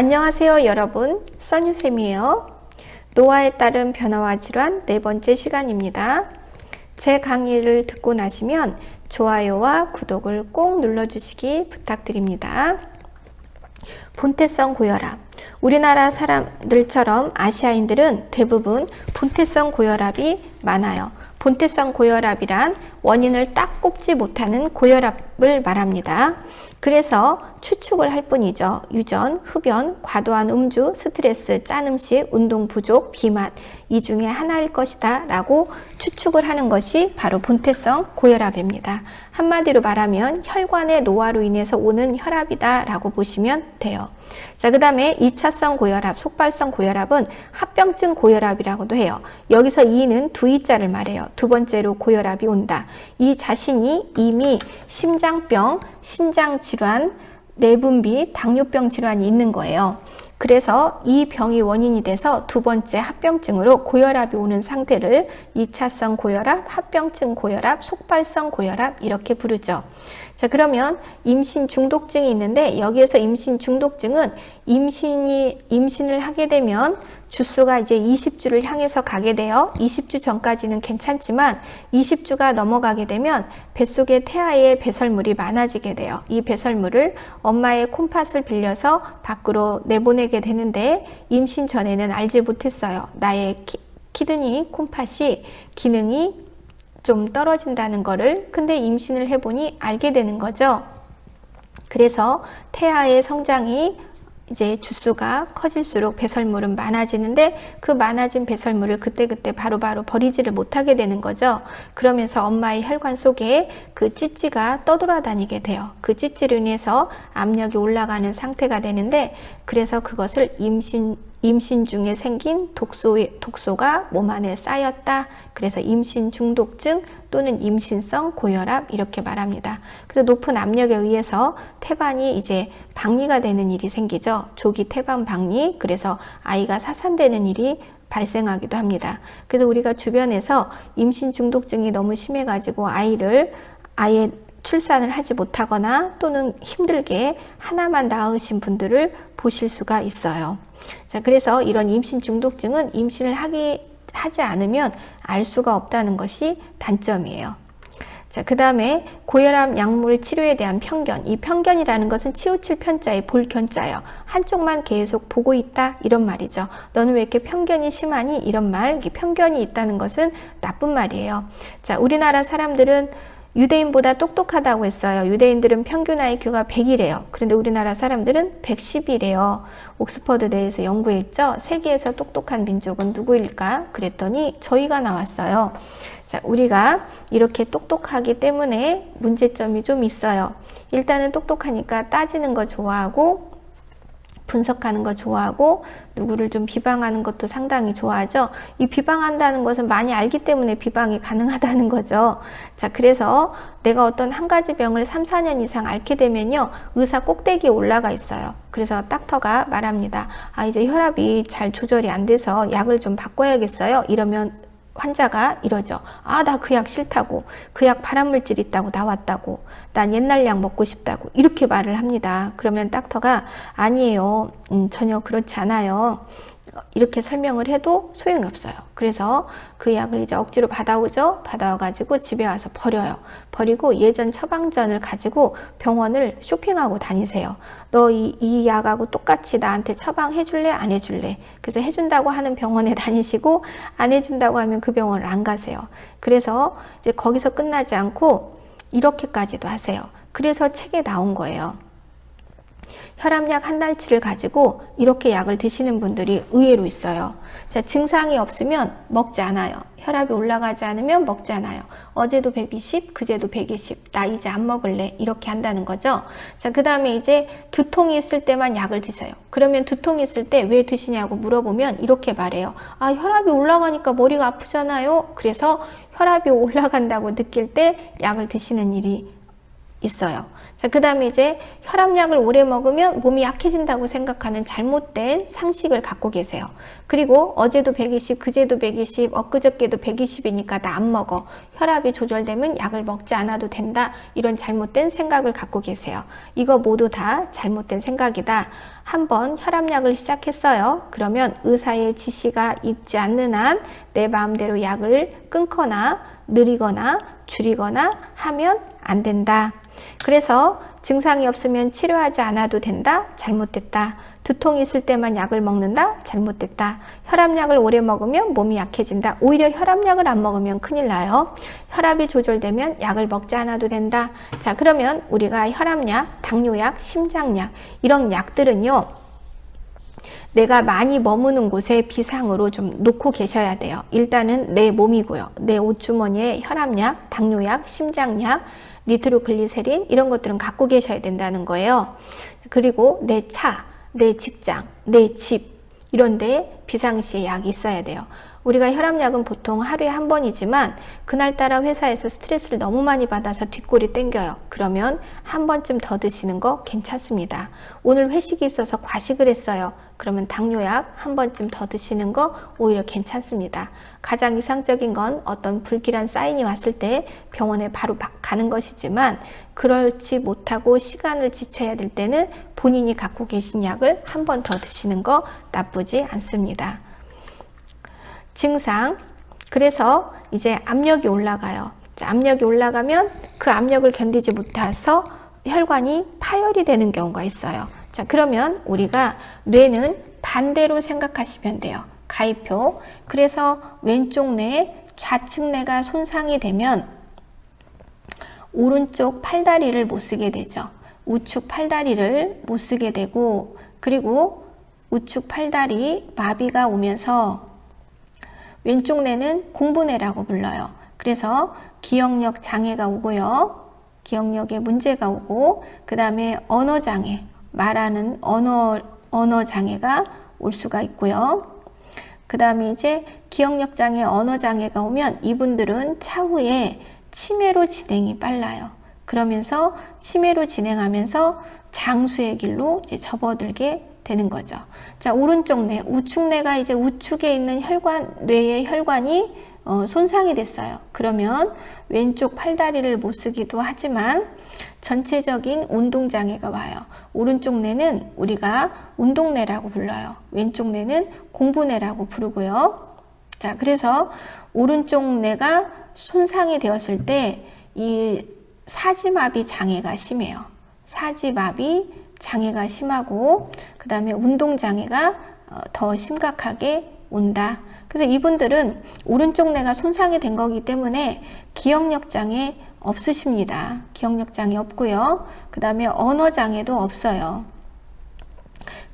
안녕하세요 여러분, 써뉴쌤이에요. 노화에 따른 변화와 질환 네 번째 시간입니다. 제 강의를 듣고 나시면 좋아요와 구독을 꼭 눌러주시기 부탁드립니다. 본태성 고혈압. 우리나라 사람들처럼 아시아인들은 대부분 본태성 고혈압이 많아요. 본태성 고혈압이란 원인을 딱 꼽지 못하는 고혈압을 말합니다. 그래서 추측을 할 뿐이죠. 유전, 흡연, 과도한 음주, 스트레스, 짠 음식, 운동 부족, 비만 이 중에 하나일 것이다 라고 추측을 하는 것이 바로 본태성 고혈압입니다. 한마디로 말하면 혈관의 노화로 인해서 오는 혈압이다 라고 보시면 돼요. 자, 그 다음에 2차성 고혈압, 속발성 고혈압은 합병증 고혈압이라고도 해요. 여기서 2는 두 이자를 말해요. 두 번째로 고혈압이 온다. 이 자신이 이미 심장병, 신장질환, 내분비, 당뇨병 질환이 있는 거예요. 그래서 이 병이 원인이 돼서 두 번째 합병증으로 고혈압이 오는 상태를 2차성 고혈압, 합병증 고혈압, 속발성 고혈압 이렇게 부르죠. 자, 그러면 임신 중독증이 있는데 여기에서 임신 중독증은 임신을 하게 되면 주수가 이제 20주를 향해서 가게 돼요. 20주 전까지는 괜찮지만 20주가 넘어가게 되면 뱃속에 태아의 배설물이 많아지게 돼요. 이 배설물을 엄마의 콩팥을 빌려서 밖으로 내보내게 되는데 임신 전에는 알지 못했어요. 나의 키드니 콩팥이 기능이 좀 떨어진다는 거를. 근데 임신을 해보니 알게 되는 거죠. 그래서 태아의 성장이 이제 주수가 커질수록 배설물은 많아지는데 그 많아진 배설물을 그때그때 바로바로 버리지를 못하게 되는 거죠. 그러면서 엄마의 혈관 속에 그 찌찌가 떠돌아다니게 돼요. 그 찌찌로 인해서 압력이 올라가는 상태가 되는데 그래서 그것을 임신 중에 생긴 독소가 몸 안에 쌓였다. 그래서 임신 중독증 또는 임신성 고혈압 이렇게 말합니다. 그래서 높은 압력에 의해서 태반이 이제 박리가 되는 일이 생기죠. 조기 태반 박리. 그래서 아이가 사산되는 일이 발생하기도 합니다. 그래서 우리가 주변에서 임신 중독증이 너무 심해가지고 아예 출산을 하지 못하거나 또는 힘들게 하나만 낳으신 분들을 보실 수가 있어요. 자, 그래서 이런 임신 중독증은 임신을 하지 않으면 알 수가 없다는 것이 단점이에요. 자, 그 다음에 고혈압 약물 치료에 대한 편견. 이 편견이라는 것은 치우칠 편자에 볼 견자예요. 한쪽만 계속 보고 있다 이런 말이죠. 너는 왜 이렇게 편견이 심하니? 이런 말. 편견이 있다는 것은 나쁜 말이에요. 자, 우리나라 사람들은 유대인보다 똑똑하다고 했어요. 유대인들은 평균 IQ가 100이래요. 그런데 우리나라 사람들은 110이래요. 옥스퍼드대에서 연구했죠. 세계에서 똑똑한 민족은 누구일까? 그랬더니 저희가 나왔어요. 자, 우리가 이렇게 똑똑하기 때문에 문제점이 좀 있어요. 일단은 똑똑하니까 따지는 거 좋아하고 분석하는 거 좋아하고 누구를 좀 비방하는 것도 상당히 좋아하죠. 이 비방한다는 것은 많이 알기 때문에 비방이 가능하다는 거죠. 자, 그래서 내가 어떤 한 가지 병을 3, 4년 이상 앓게 되면요. 의사 꼭대기에 올라가 있어요. 그래서 닥터가 말합니다. 아, 이제 혈압이 잘 조절이 안 돼서 약을 좀 바꿔야겠어요. 이러면 환자가 이러죠. 아, 나 그 약 싫다고. 그 약 발암물질 있다고 나왔다고. 난 옛날 약 먹고 싶다고. 이렇게 말을 합니다. 그러면 닥터가 아니에요. 전혀 그렇지 않아요. 이렇게 설명을 해도 소용이 없어요. 그래서 그 약을 이제 억지로 받아오죠. 받아와가지고 집에 와서 버려요. 버리고 예전 처방전을 가지고 병원을 쇼핑하고 다니세요. 너 이 약하고 똑같이 나한테 처방해줄래? 안 해줄래? 그래서 해준다고 하는 병원에 다니시고 안 해준다고 하면 그 병원을 안 가세요. 그래서 이제 거기서 끝나지 않고 이렇게까지도 하세요. 그래서 책에 나온 거예요. 혈압약 한 달치를 가지고 이렇게 약을 드시는 분들이 의외로 있어요. 자, 증상이 없으면 먹지 않아요. 혈압이 올라가지 않으면 먹지 않아요. 어제도 120, 그제도 120, 나 이제 안 먹을래. 이렇게 한다는 거죠. 자, 그 다음에 이제 두통이 있을 때만 약을 드세요. 그러면 두통이 있을 때 왜 드시냐고 물어보면 이렇게 말해요. 아, 혈압이 올라가니까 머리가 아프잖아요. 그래서 혈압이 올라간다고 느낄 때 약을 드시는 일이 있어요. 자, 그 다음에 이제 혈압약을 오래 먹으면 몸이 약해진다고 생각하는 잘못된 상식을 갖고 계세요. 그리고 어제도 120, 그제도 120, 엊그저께도 120이니까 나 안 먹어. 혈압이 조절되면 약을 먹지 않아도 된다. 이런 잘못된 생각을 갖고 계세요. 이거 모두 다 잘못된 생각이다. 한번 혈압약을 시작했어요. 그러면 의사의 지시가 있지 않는 한 내 마음대로 약을 끊거나 느리거나 줄이거나 하면 안 된다. 그래서 증상이 없으면 치료하지 않아도 된다. 잘못됐다. 두통이 있을 때만 약을 먹는다. 잘못됐다. 혈압약을 오래 먹으면 몸이 약해진다. 오히려 혈압약을 안 먹으면 큰일 나요. 혈압이 조절되면 약을 먹지 않아도 된다. 자, 그러면 우리가 혈압약, 당뇨약, 심장약 이런 약들은요, 내가 많이 머무는 곳에 비상으로 좀 놓고 계셔야 돼요. 일단은 내 몸이고요. 내 옷주머니에 혈압약, 당뇨약, 심장약, 니트로글리세린 이런 것들은 갖고 계셔야 된다는 거예요. 그리고 내 차, 내 직장, 내 집 이런 데 비상시에 약이 있어야 돼요. 우리가 혈압약은 보통 하루에 한 번이지만 그날따라 회사에서 스트레스를 너무 많이 받아서 뒷골이 땡겨요. 그러면 한 번쯤 더 드시는 거 괜찮습니다. 오늘 회식이 있어서 과식을 했어요. 그러면 당뇨약 한 번쯤 더 드시는 거 오히려 괜찮습니다. 가장 이상적인 건 어떤 불길한 사인이 왔을 때 병원에 바로 가는 것이지만 그렇지 못하고 시간을 지쳐야 될 때는 본인이 갖고 계신 약을 한 번 더 드시는 거 나쁘지 않습니다. 증상, 그래서 이제 압력이 올라가요. 자, 압력이 올라가면 그 압력을 견디지 못해서 혈관이 파열이 되는 경우가 있어요. 자, 그러면 우리가 뇌는 반대로 생각하시면 돼요. 가이표. 그래서 왼쪽 뇌, 좌측 뇌가 손상이 되면 오른쪽 팔다리를 못 쓰게 되죠. 우측 팔다리를 못 쓰게 되고, 그리고 우측 팔다리 마비가 오면서 왼쪽 뇌는 공부뇌라고 불러요. 그래서 기억력 장애가 오고요. 기억력에 문제가 오고, 그 다음에 언어장애, 말하는 언어 장애가 올 수가 있고요. 그 다음에 이제 기억력 장애, 언어 장애가 오면 이분들은 차후에 치매로 진행이 빨라요. 그러면서 치매로 진행하면서 장수의 길로 이제 접어들게 되는 거죠. 자, 오른쪽 뇌, 우측 뇌가 이제 우측에 있는 뇌의 혈관이 손상이 됐어요. 그러면 왼쪽 팔다리를 못 쓰기도 하지만 전체적인 운동장애가 와요. 오른쪽 뇌는 우리가 운동뇌라고 불러요. 왼쪽 뇌는 공부뇌라고 부르고요. 자, 그래서 오른쪽 뇌가 손상이 되었을 때 이 사지마비 장애가 심해요. 사지마비 장애가 심하고, 그 다음에 운동장애가 더 심각하게 온다. 그래서 이분들은 오른쪽 뇌가 손상이 된 거기 때문에 기억력 장애 없으십니다. 기억력 장애 없고요. 그 다음에 언어 장애도 없어요.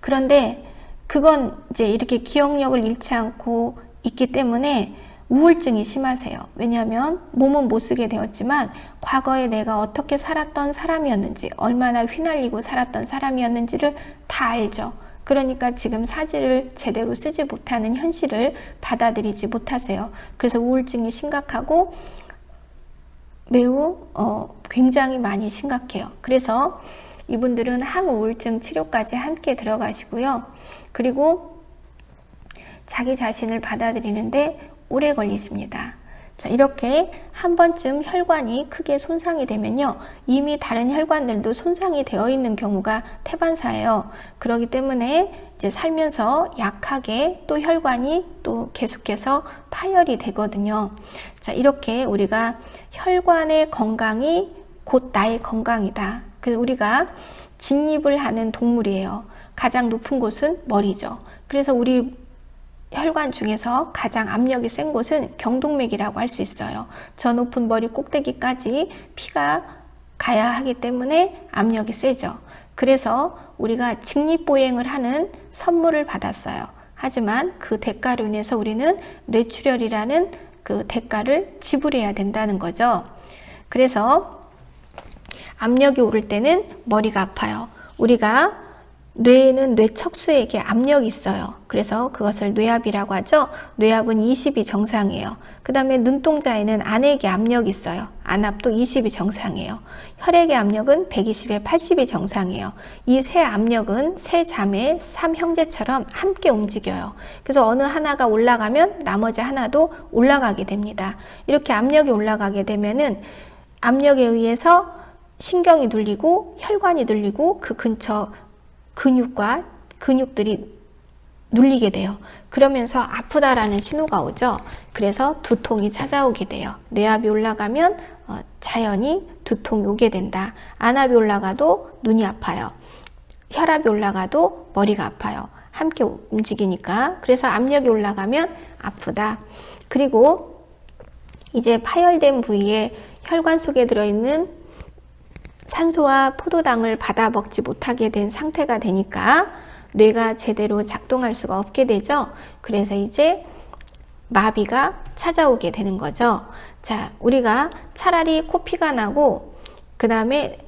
그런데 그건 이제 이렇게 기억력을 잃지 않고 있기 때문에 우울증이 심하세요. 왜냐하면 몸은 못 쓰게 되었지만 과거에 내가 어떻게 살았던 사람이었는지, 얼마나 휘날리고 살았던 사람이었는지를 다 알죠. 그러니까 지금 사지를 제대로 쓰지 못하는 현실을 받아들이지 못하세요. 그래서 우울증이 심각하고 매우 굉장히 많이 심각해요. 그래서 이분들은 항우울증 치료까지 함께 들어가시고요. 그리고 자기 자신을 받아들이는데 오래 걸리십니다. 자, 이렇게 한 번쯤 혈관이 크게 손상이 되면요, 이미 다른 혈관들도 손상이 되어 있는 경우가 태반사예요. 그렇기 때문에 이제 살면서 약하게 또 혈관이 또 계속해서 파열이 되거든요. 자, 이렇게 우리가 혈관의 건강이 곧 나의 건강이다. 그래서 우리가 진입을 하는 동물이에요. 가장 높은 곳은 머리죠. 그래서 우리 혈관 중에서 가장 압력이 센 곳은 경동맥이라고 할 수 있어요. 저 높은 머리 꼭대기까지 피가 가야 하기 때문에 압력이 세죠. 그래서 우리가 직립보행을 하는 선물을 받았어요. 하지만 그 대가로 인해서 우리는 뇌출혈이라는 그 대가를 지불해야 된다는 거죠. 그래서 압력이 오를 때는 머리가 아파요. 우리가 뇌에는 뇌척수에게 압력이 있어요. 그래서 그것을 뇌압이라고 하죠. 뇌압은 20이 정상이에요. 그 다음에 눈동자에는 안액의 압력이 있어요. 안압도 20이 정상이에요. 혈액의 압력은 120에 80이 정상이에요. 이 세 압력은 세 자매, 삼형제처럼 함께 움직여요. 그래서 어느 하나가 올라가면 나머지 하나도 올라가게 됩니다. 이렇게 압력이 올라가게 되면은 압력에 의해서 신경이 눌리고 혈관이 눌리고 그 근처 근육들이 눌리게 돼요. 그러면서 아프다라는 신호가 오죠. 그래서 두통이 찾아오게 돼요. 뇌압이 올라가면 자연히 두통이 오게 된다. 안압이 올라가도 눈이 아파요. 혈압이 올라가도 머리가 아파요. 함께 움직이니까. 그래서 압력이 올라가면 아프다. 그리고 이제 파열된 부위에 혈관 속에 들어있는 산소와 포도당을 받아 먹지 못하게 된 상태가 되니까 뇌가 제대로 작동할 수가 없게 되죠. 그래서 이제 마비가 찾아오게 되는 거죠. 자, 우리가 차라리 코피가 나고 그 다음에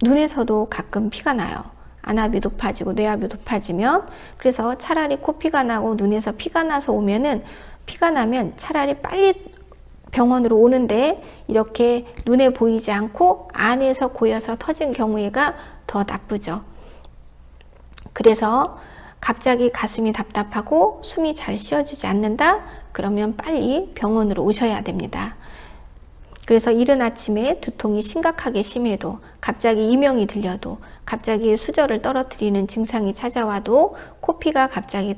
눈에서도 가끔 피가 나요. 안압이 높아지고 뇌압이 높아지면. 그래서 차라리 코피가 나고 눈에서 피가 나서 오면은, 피가 나면 차라리 빨리 병원으로 오는데 이렇게 눈에 보이지 않고 안에서 고여서 터진 경우가 더 나쁘죠. 그래서 갑자기 가슴이 답답하고 숨이 잘 쉬어지지 않는다? 그러면 빨리 병원으로 오셔야 됩니다. 그래서 이른 아침에 두통이 심각하게 심해도, 갑자기 이명이 들려도, 갑자기 수저를 떨어뜨리는 증상이 찾아와도, 코피가 갑자기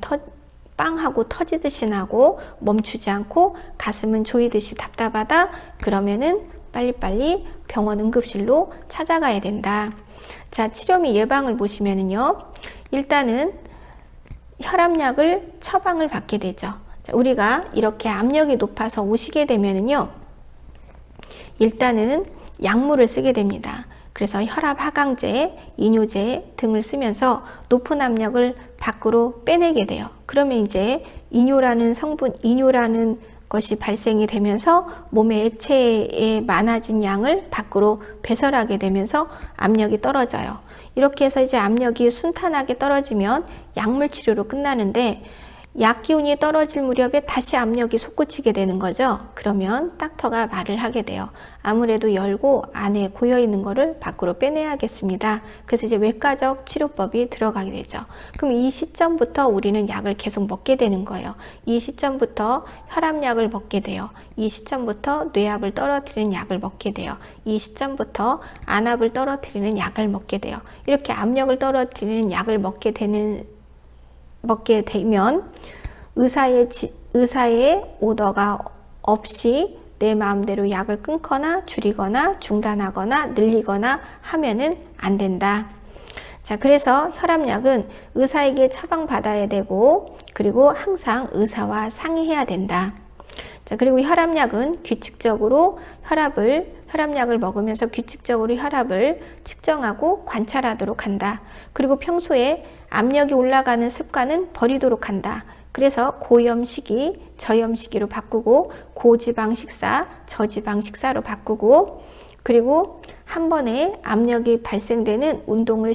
빵 하고 터지듯이 나고 멈추지 않고 가슴은 조이듯이 답답하다? 그러면은 빨리빨리 병원 응급실로 찾아가야 된다. 자, 치료 및 예방을 보시면은요, 일단은 혈압약을 처방을 받게 되죠. 자, 우리가 이렇게 압력이 높아서 오시게 되면은요, 일단은 약물을 쓰게 됩니다. 그래서 혈압 하강제, 이뇨제 등을 쓰면서 높은 압력을 밖으로 빼내게 돼요. 그러면 이제 이뇨라는 성분, 이뇨라는 것이 발생이 되면서 몸의 액체에 많아진 양을 밖으로 배설하게 되면서 압력이 떨어져요. 이렇게 해서 이제 압력이 순탄하게 떨어지면 약물 치료로 끝나는데, 약 기운이 떨어질 무렵에 다시 압력이 솟구치게 되는 거죠. 그러면 닥터가 말을 하게 돼요. 아무래도 열고 안에 고여 있는 거를 밖으로 빼내야겠습니다. 그래서 이제 외과적 치료법이 들어가게 되죠. 그럼 이 시점부터 우리는 약을 계속 먹게 되는 거예요. 이 시점부터 혈압약을 먹게 돼요. 이 시점부터 뇌압을 떨어뜨리는 약을 먹게 돼요. 이 시점부터 안압을 떨어뜨리는 약을 먹게 돼요. 이렇게 압력을 떨어뜨리는 약을 먹게 되면 의사의 오더가 없이 내 마음대로 약을 끊거나 줄이거나 중단하거나 늘리거나 하면은 안 된다. 자, 그래서 혈압약은 의사에게 처방받아야 되고, 그리고 항상 의사와 상의해야 된다. 자, 그리고 혈압약은 규칙적으로 혈압약을 먹으면서 규칙적으로 혈압을 측정하고 관찰하도록 한다. 그리고 평소에 압력이 올라가는 습관은 버리도록 한다. 그래서 고염 시기, 저염 시기로 바꾸고, 고지방 식사, 저지방 식사로 바꾸고, 그리고 한 번에 압력이 발생되는 운동을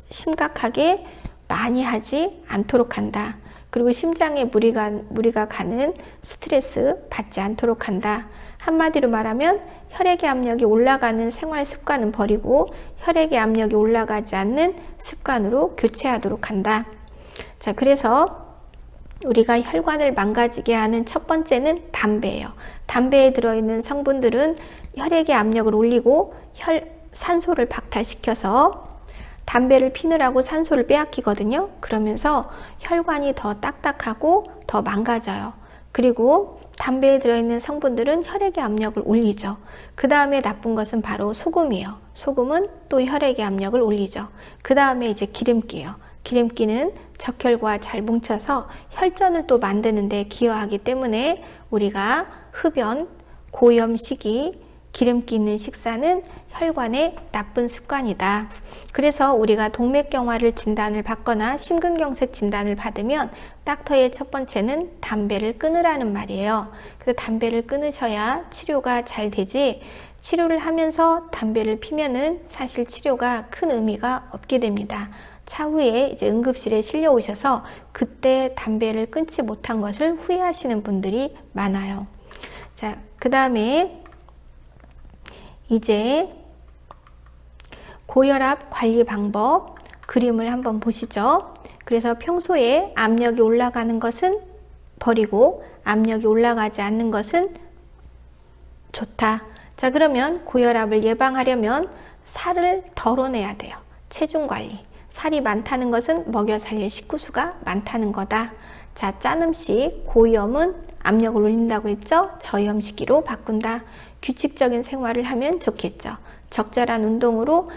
심각하게 많이 하지 않도록 한다. 그리고 심장에 무리가 가는 스트레스 받지 않도록 한다. 한마디로 말하면 혈액의 압력이 올라가는 생활 습관은 버리고 혈액의 압력이 올라가지 않는 습관으로 교체하도록 한다. 자, 그래서 우리가 혈관을 망가지게 하는 첫 번째는 담배예요. 담배에 들어있는 성분들은 혈액의 압력을 올리고 산소를 박탈시켜서 담배를 피느라고 산소를 빼앗기거든요. 그러면서 혈관이 더 딱딱하고 더 망가져요. 그리고 담배에 들어있는 성분들은 혈액의 압력을 올리죠. 그 다음에 나쁜 것은 바로 소금이에요. 소금은 또 혈액의 압력을 올리죠. 그 다음에 이제 기름기예요. 기름기는 적혈과 잘 뭉쳐서 혈전을 또 만드는 데 기여하기 때문에 우리가 흡연, 고염 시기, 기름기 있는 식사는 혈관의 나쁜 습관이다. 그래서 우리가 동맥경화를 진단을 받거나 심근경색 진단을 받으면 닥터의 첫 번째는 담배를 끊으라는 말이에요. 그래서 담배를 끊으셔야 치료가 잘 되지, 치료를 하면서 담배를 피면은 사실 치료가 큰 의미가 없게 됩니다. 차후에 이제 응급실에 실려 오셔서 그때 담배를 끊지 못한 것을 후회하시는 분들이 많아요. 자, 그 다음에 이제 고혈압 관리 방법 그림을 한번 보시죠. 그래서 평소에 압력이 올라가는 것은 버리고 압력이 올라가지 않는 것은 좋다. 자, 그러면 고혈압을 예방하려면 살을 덜어내야 돼요. 체중 관리. 살이 많다는 것은 먹여 살릴 식구수가 많다는 거다. 자, 짠 음식, 고위험은 압력을 올린다고 했죠? 저염식으로 바꾼다. 규칙적인 생활을 하면 좋겠죠. 적절한 운동으로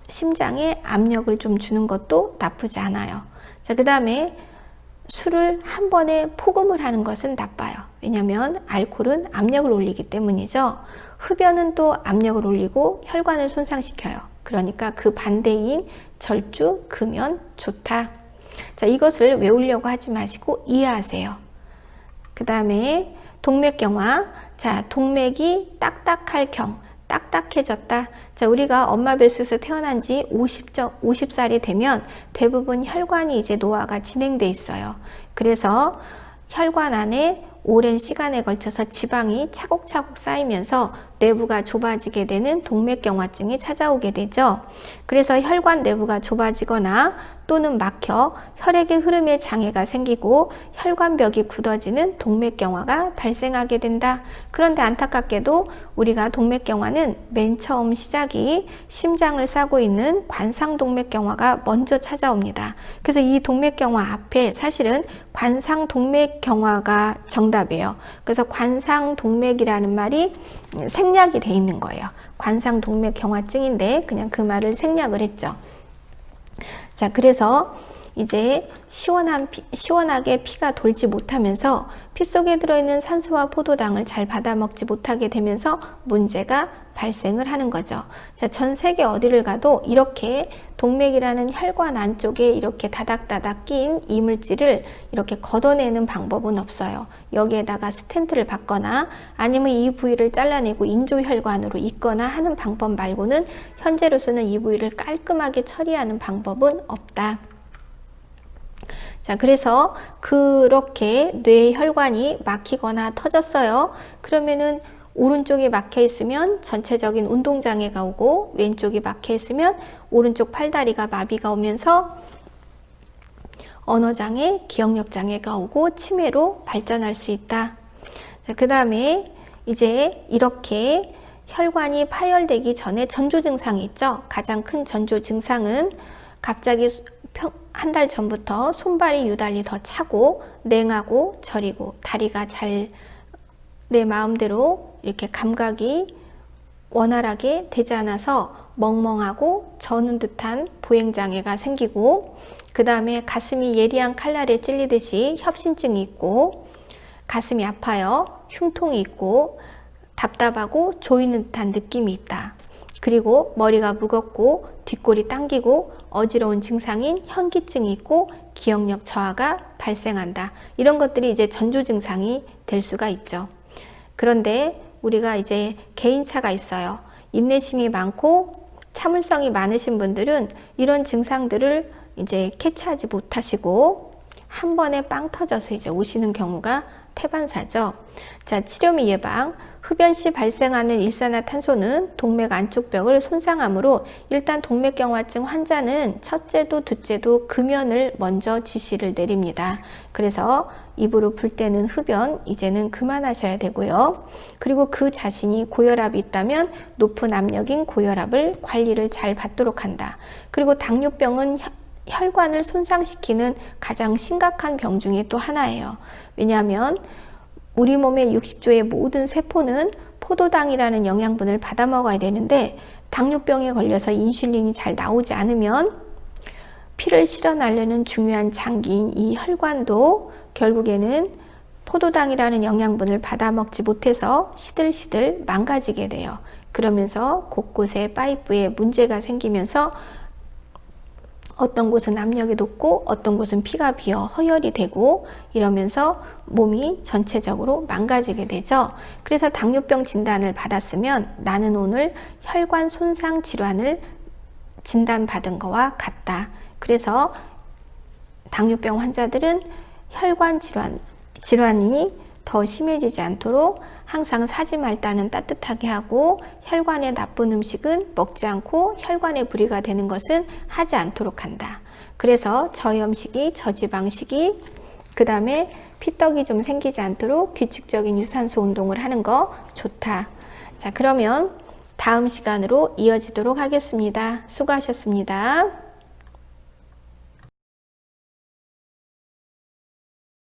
심장에 압력을 좀 주는 것도 나쁘지 않아요. 자, 그 다음에 술을 한 번에 포금을 하는 것은 나빠요. 왜냐하면 알코올은 압력을 올리기 때문이죠. 흡연은 또 압력을 올리고 혈관을 손상시켜요. 그러니까 그 반대인 절주, 금연 좋다. 자, 이것을 외우려고 하지 마시고 이해하세요. 그 다음에 동맥경화. 자, 동맥이 딱딱할 경, 딱딱해졌다. 자, 우리가 엄마 뱃속에서 태어난 지 50살이 되면 대부분 혈관이 이제 노화가 진행돼 있어요. 그래서 혈관 안에 오랜 시간에 걸쳐서 지방이 차곡차곡 쌓이면서 내부가 좁아지게 되는 동맥경화증이 찾아오게 되죠. 그래서 혈관 내부가 좁아지거나 또는 막혀 혈액의 흐름에 장애가 생기고 혈관벽이 굳어지는 동맥경화가 발생하게 된다. 그런데 안타깝게도 우리가 동맥경화는 맨 처음 시작이 심장을 싸고 있는 관상동맥경화가 먼저 찾아옵니다. 그래서 이 동맥경화 앞에 사실은 관상동맥경화가 정답이에요. 그래서 관상동맥이라는 말이 생략이 돼 있는 거예요. 관상동맥경화증인데 그냥 그 말을 생략을 했죠. 자, 그래서 이제 시원하게 피가 돌지 못하면서 피 속에 들어있는 산소와 포도당을 잘 받아 먹지 못하게 되면서 문제가 발생을 하는 거죠. 자, 전 세계 어디를 가도 이렇게 동맥이라는 혈관 안쪽에 이렇게 다닥다닥 낀 이물질을 이렇게 걷어내는 방법은 없어요. 여기에다가 스텐트를 박거나 아니면 이 부위를 잘라내고 인조혈관으로 잇거나 하는 방법 말고는 현재로서는 이 부위를 깔끔하게 처리하는 방법은 없다. 자, 그래서 그렇게 뇌혈관이 막히거나 터졌어요. 그러면은 오른쪽이 막혀 있으면 전체적인 운동장애가 오고 왼쪽이 막혀 있으면 오른쪽 팔다리가 마비가 오면서 언어장애, 기억력장애가 오고 치매로 발전할 수 있다. 자, 그 다음에 이제 이렇게 혈관이 파열되기 전에 전조 증상이 있죠. 가장 큰 전조 증상은 갑자기 한 달 전부터 손발이 유달리 더 차고 냉하고 저리고 다리가 잘 내 마음대로 이렇게 감각이 원활하게 되지 않아서 멍멍하고 저는 듯한 보행장애가 생기고 그 다음에 가슴이 예리한 칼날에 찔리듯이 협신증이 있고 가슴이 아파요. 흉통이 있고 답답하고 조이는 듯한 느낌이 있다. 그리고 머리가 무겁고 뒷골이 당기고 어지러운 증상인 현기증이 있고 기억력 저하가 발생한다. 이런 것들이 이제 전조 증상이 될 수가 있죠. 그런데 우리가 이제 개인차가 있어요. 인내심이 많고 참을성이 많으신 분들은 이런 증상들을 이제 캐치하지 못하시고 한 번에 빵 터져서 이제 오시는 경우가 태반사죠. 자, 치료 및 예방. 흡연 시 발생하는 일산화탄소는 동맥 안쪽 벽을 손상하므로 일단 동맥경화증 환자는 첫째도 둘째도 금연을 먼저 지시를 내립니다. 그래서 입으로 불 때는 흡연 이제는 그만하셔야 되고요. 그리고 그 자신이 고혈압이 있다면 높은 압력인 고혈압을 관리를 잘 받도록 한다. 그리고 당뇨병은 혈관을 손상시키는 가장 심각한 병 중에 또 하나예요. 왜냐하면 우리 몸의 60조의 모든 세포는 포도당이라는 영양분을 받아 먹어야 되는데 당뇨병에 걸려서 인슐린이 잘 나오지 않으면 피를 실어나르는 중요한 장기인 이 혈관도 결국에는 포도당이라는 영양분을 받아 먹지 못해서 시들시들 망가지게 돼요. 그러면서 곳곳에 파이프에 문제가 생기면서 어떤 곳은 압력이 높고 어떤 곳은 피가 비어 허혈이 되고 이러면서 몸이 전체적으로 망가지게 되죠. 그래서 당뇨병 진단을 받았으면 나는 오늘 혈관 손상 질환을 진단받은 거와 같다. 그래서 당뇨병 환자들은 혈관 질환이 더 심해지지 않도록 항상 사지 말다는 따뜻하게 하고, 혈관에 나쁜 음식은 먹지 않고 혈관에 무리가 되는 것은 하지 않도록 한다. 그래서 저염식이, 저지방식이, 그 다음에 피떡이 좀 생기지 않도록 규칙적인 유산소 운동을 하는 거 좋다. 자, 그러면 다음 시간으로 이어지도록 하겠습니다. 수고하셨습니다.